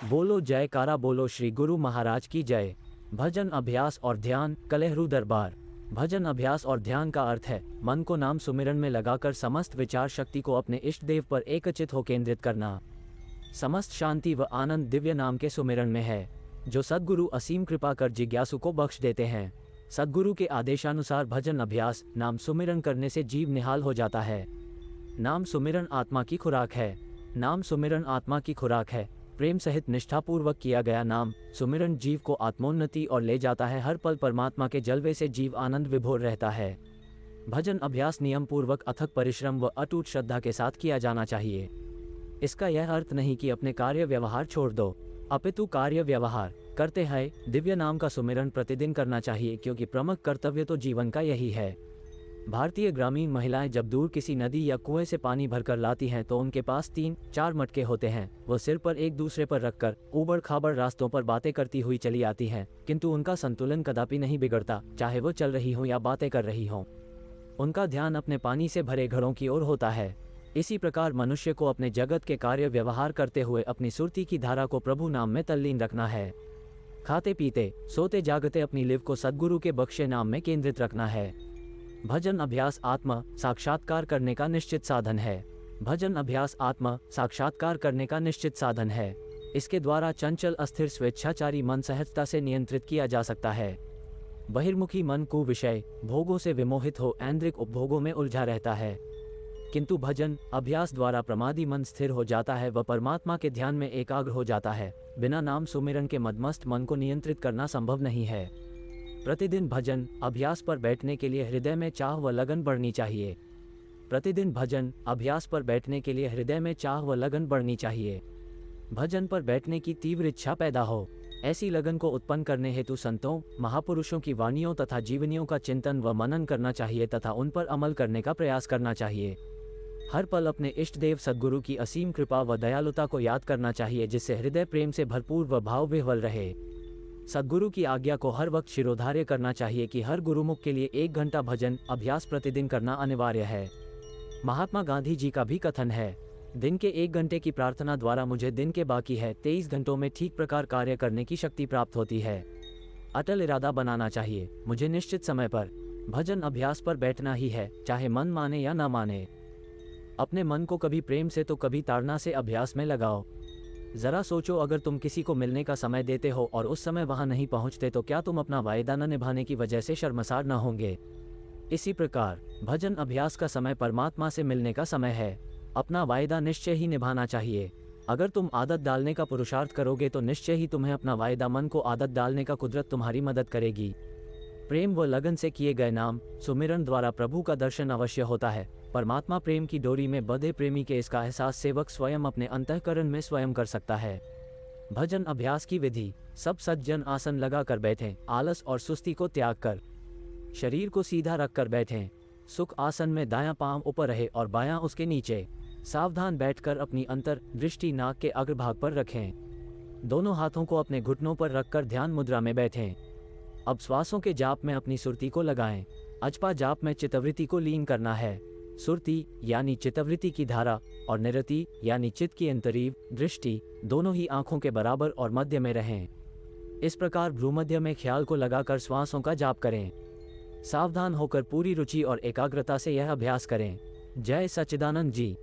बोलो जयकारा, बोलो श्री गुरु महाराज की जय। भजन अभ्यास और ध्यान, कलेहरू दरबार। भजन अभ्यास और ध्यान का अर्थ है मन को नाम सुमिरन में लगाकर समस्त विचार शक्ति को अपने इष्ट देव पर एकचित हो केंद्रित करना। समस्त शांति व आनंद दिव्य नाम के सुमिरन में है, जो सद्गुरु असीम कृपा कर जिज्ञासु को बख्श देते हैं। सद्गुरु के आदेशानुसार भजन अभ्यास नाम सुमिरन करने से जीव निहाल हो जाता है। नाम सुमिरन आत्मा की खुराक है। नाम सुमिरन आत्मा की खुराक है। प्रेम सहित निष्ठापूर्वक किया गया नाम सुमिरन जीव को आत्मोन्नति और ले जाता है। हर पल परमात्मा के जलवे से जीव आनंद विभोर रहता है। भजन अभ्यास नियम पूर्वक अथक परिश्रम व अटूट श्रद्धा के साथ किया जाना चाहिए। इसका यह अर्थ नहीं कि अपने कार्य व्यवहार छोड़ दो, अपितु कार्य व्यवहार करते हैं दिव्य नाम का सुमिरन प्रतिदिन करना चाहिए, क्योंकि प्रमुख कर्तव्य तो जीवन का यही है। भारतीय ग्रामीण महिलाएं जब दूर किसी नदी या कुएं से पानी भरकर लाती हैं तो उनके पास 3-4 मटके होते हैं। वो सिर पर एक दूसरे पर रखकर ऊबड़ खाबड़ रास्तों पर बातें करती हुई चली आती हैं, किंतु उनका संतुलन कदापि नहीं बिगड़ता, चाहे वो चल रही हो या बातें कर रही हों। उनका ध्यान अपने पानी से भरे घड़ों की ओर होता है। इसी प्रकार मनुष्य को अपने जगत के कार्य व्यवहार करते हुए अपनी सुरती की धारा को प्रभु नाम में तल्लीन रखना है। खाते पीते सोते जागते अपनी लिव को सद्गुरु के बख्शे नाम में केंद्रित रखना है। भजन अभ्यास आत्मा साक्षात्कार करने का निश्चित साधन है। भजन अभ्यास आत्मा साक्षात्कार करने का निश्चित साधन है। इसके द्वारा चंचल अस्थिर स्वेच्छाचारी मन सहजता से नियंत्रित किया जा सकता है। बहिर्मुखी मन को विषय भोगों से विमोहित हो ऐन्द्रिक उपभोगों में उलझा रहता है, किंतु भजन अभ्यास द्वारा प्रमादी मन स्थिर हो जाता है व परमात्मा के ध्यान में एकाग्र हो जाता है। बिना नाम सुमिरन के मदमस्त मन को नियंत्रित करना संभव नहीं है। प्रतिदिन भजन अभ्यास पर बैठने के लिए हृदय में चाह व लगन बढ़नी चाहिए। प्रतिदिन भजन अभ्यास पर बैठने के लिए हृदय में चाह व लगन बढ़नी चाहिए। भजन पर बैठने की तीव्र इच्छा पैदा हो, ऐसी लगन को उत्पन्न करने हेतु संतों महापुरुषों की वाणियों तथा जीवनियों का चिंतन व मनन करना चाहिए तथा उन पर अमल करने का प्रयास करना चाहिए। हर पल अपने इष्ट देव सद्गुरु की असीम कृपा व दयालुता को याद करना चाहिए, जिससे हृदय प्रेम से भरपूर व भाव विह्वल रहे। सद्गुरु की आज्ञा को हर वक्त शिरोधार्य करना चाहिए कि हर गुरुमुख के लिए 1 घंटा भजन अभ्यास प्रतिदिन करना अनिवार्य है। महात्मा गांधी जी का भी कथन है, दिन के 1 घंटे की प्रार्थना द्वारा मुझे दिन के बाकी है 23 घंटों में ठीक प्रकार कार्य करने की शक्ति प्राप्त होती है। अटल इरादा बनाना चाहिए, मुझे निश्चित समय पर भजन अभ्यास पर बैठना ही है, चाहे मन माने या न माने। अपने मन को कभी प्रेम से तो कभी ताड़ना से अभ्यास में लगाओ। जरा सोचो, अगर तुम किसी को मिलने का समय देते हो और उस समय वहां नहीं पहुंचते तो क्या तुम अपना वायदा न निभाने की वजह से शर्मसार न होंगे? इसी प्रकार भजन अभ्यास का समय परमात्मा से मिलने का समय है। अपना वायदा निश्चय ही निभाना चाहिए। अगर तुम आदत डालने का पुरुषार्थ करोगे तो निश्चय ही तुम्हें अपना वायदा मन को आदत डालने का कुदरत तुम्हारी मदद करेगी। प्रेम व लगन से किए गए नाम सुमिरन द्वारा प्रभु का दर्शन अवश्य होता है। परमात्मा प्रेम की डोरी में बंधे प्रेमी के इसका एहसास सेवक स्वयं अपने अंतःकरण में स्वयं कर सकता है। भजन अभ्यास की विधि: सब सज्जन आसन लगा कर बैठें, आलस और सुस्ती को त्याग कर शरीर को सीधा रख कर बैठें। सुख आसन में दायां पांव ऊपर रहे और बायां उसके नीचे। सावधान बैठकर अपनी अंतर दृष्टि नाक के अग्रभाग पर रखें। दोनों हाथों को अपने घुटनों पर रखकर ध्यान मुद्रा में बैठें। अब श्वासों के जाप में अपनी सुरती को लगाएं। अजपा जाप में चित्तवृत्ति को लीन करना है। सुरती यानी चित्तवृत्ति की धारा और निरति यानी चित्त की अंतरीव दृष्टि दोनों ही आंखों के बराबर और मध्य में रहें। इस प्रकार भ्रूमध्य में ख्याल को लगाकर श्वासों का जाप करें। सावधान होकर पूरी रुचि और एकाग्रता से यह अभ्यास करें। जय सच्चिदानंद जी।